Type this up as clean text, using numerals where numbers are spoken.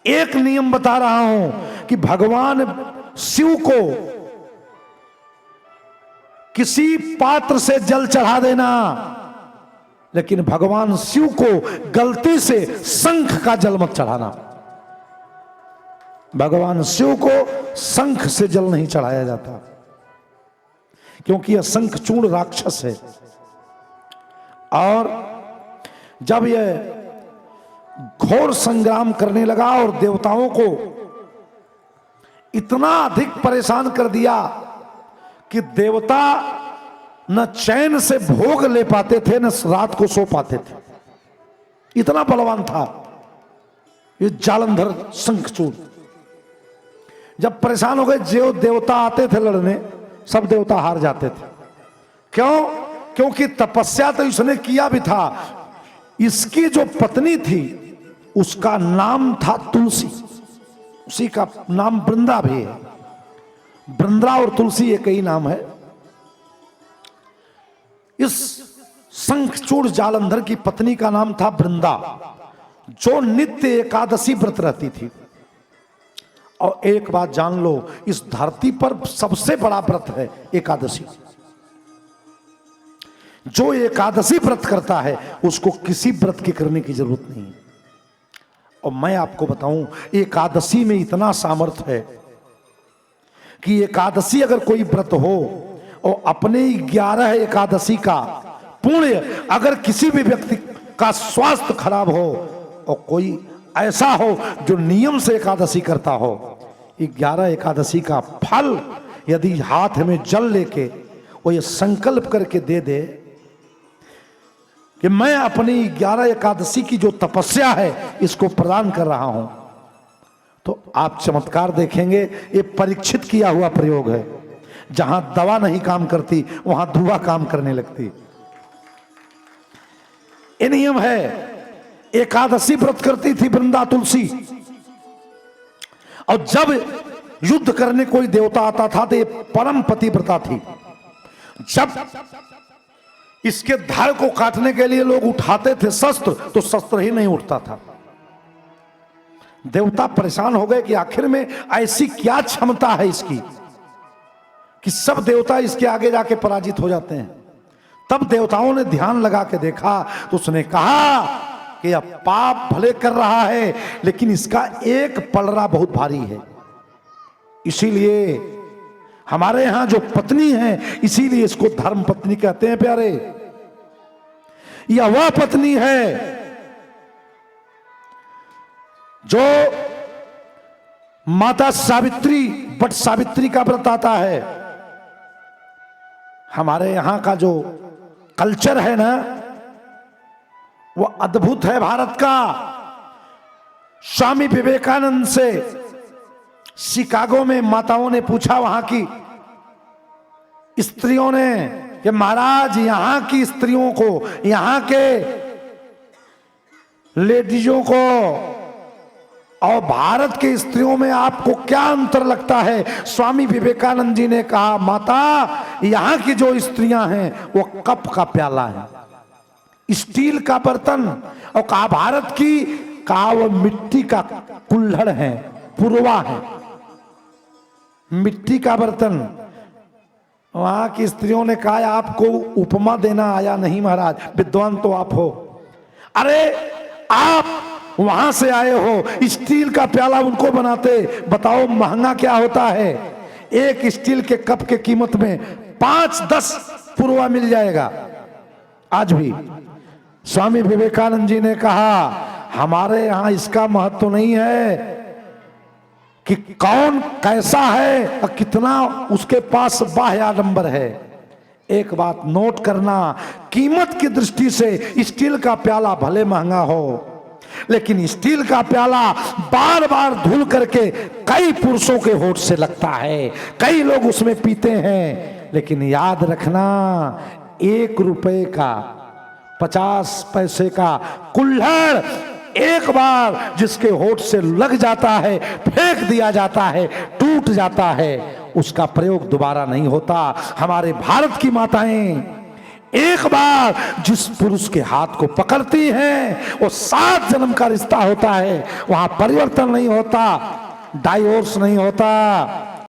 एक नियम बता रहा हूं कि भगवान शिव को किसी पात्र से जल चढ़ा देना, लेकिन भगवान शिव को गलती से शंख का जल मत चढ़ाना। भगवान शिव को शंख से जल नहीं चढ़ाया जाता, क्योंकि यह शंखचूड़ राक्षस है। और जब यह घोर संग्राम करने लगा और देवताओं को इतना अधिक परेशान कर दिया कि देवता न चैन से भोग ले पाते थे, न रात को सो पाते थे। इतना बलवान था ये जालंधर शंखचूड़। जब परेशान हो गए, जो देवता आते थे लड़ने, सब देवता हार जाते थे। क्यों? क्योंकि तपस्या तो इसने किया भी था। इसकी जो पत्नी थी उसका नाम था तुलसी, उसी का नाम वृंदा भी है। वृंदा और तुलसी एक ही नाम है। इस शंखचूड़ जालंधर की पत्नी का नाम था वृंदा, जो नित्य एकादशी व्रत रहती थी। और एक बात जान लो, इस धरती पर सबसे बड़ा व्रत है एकादशी। जो एकादशी व्रत करता है उसको किसी व्रत की करने की जरूरत नहीं है। और मैं आपको बताऊं, एकादशी में इतना सामर्थ्य है कि एकादशी अगर कोई व्रत हो और अपने 11 एकादशी का पुण्य अगर किसी भी व्यक्ति का स्वास्थ्य खराब हो और कोई ऐसा हो जो नियम से एकादशी करता हो, 11 एकादशी का फल यदि हाथ में जल लेके वो ये संकल्प करके दे दे कि मैं अपनी 11 एकादशी की जो तपस्या है इसको प्रदान कर रहा हूं, तो आप चमत्कार देखेंगे। ये परीक्षित किया हुआ प्रयोग है। जहां दवा नहीं काम करती वहां दुआ काम करने लगती। ये नियम है। एकादशी व्रत करती थी वृंदा तुलसी, और जब युद्ध करने कोई देवता आता था तो ये परम पतिव्रता थी। जब इसके धड़ को काटने के लिए लोग उठाते थे शस्त्र, तो शस्त्र ही नहीं उठता था। देवता परेशान हो गए कि आखिर में ऐसी क्या क्षमता है इसकी कि सब देवता इसके आगे जाके पराजित हो जाते हैं। तब देवताओं ने ध्यान लगा के देखा तो उसने कहा कि यह पाप भले कर रहा है, लेकिन इसका एक पलड़ा बहुत भारी है। इसीलिए हमारे यहां जो पत्नी है, इसीलिए इसको धर्म पत्नी कहते हैं प्यारे। यह वह पत्नी है जो माता सावित्री, बट सावित्री का व्रत आता है। हमारे यहां का जो कल्चर है ना, वो अद्भुत है भारत का। स्वामी विवेकानंद से शिकागो में माताओं ने पूछा, वहां की स्त्रियों ने, कि महाराज यहां की स्त्रियों को, यहां के लेडीजों को और भारत के स्त्रियों में आपको क्या अंतर लगता है? स्वामी विवेकानंद जी ने कहा, माता यहां की जो स्त्रियां हैं वो कप का प्याला है, स्टील का बर्तन, और कहा भारत की, कहा वो मिट्टी का कुल्हड़ है, पुरवा है, मिट्टी का बर्तन। वहां की स्त्रियों ने कहा, आपको उपमा देना आया नहीं महाराज, विद्वान तो आप हो। अरे आप वहां से आए हो, स्टील का प्याला उनको बनाते, बताओ महंगा क्या होता है? एक स्टील के कप के कीमत में 5-10 पुरवा मिल जाएगा आज भी। स्वामी विवेकानंद जी ने कहा, हमारे यहां इसका महत्व नहीं है कि कौन कैसा है और कितना उसके पास बाह्य आडंबर है। एक बात नोट करना, कीमत की दृष्टि से स्टील का प्याला भले महंगा हो, लेकिन स्टील का प्याला बार बार धुल करके कई पुरुषों के होठ से लगता है, कई लोग उसमें पीते हैं। लेकिन याद रखना, 1 रुपए का 50 पैसे का कुल्हड़ एक बार जिसके होठ से लग जाता है, फेंक दिया जाता है, टूट जाता है, उसका प्रयोग दोबारा नहीं होता। हमारे भारत की माताएं एक बार जिस पुरुष के हाथ को पकड़ती हैं वो 7 जन्म का रिश्ता होता है, वहां परिवर्तन नहीं होता, डाइवोर्स नहीं होता।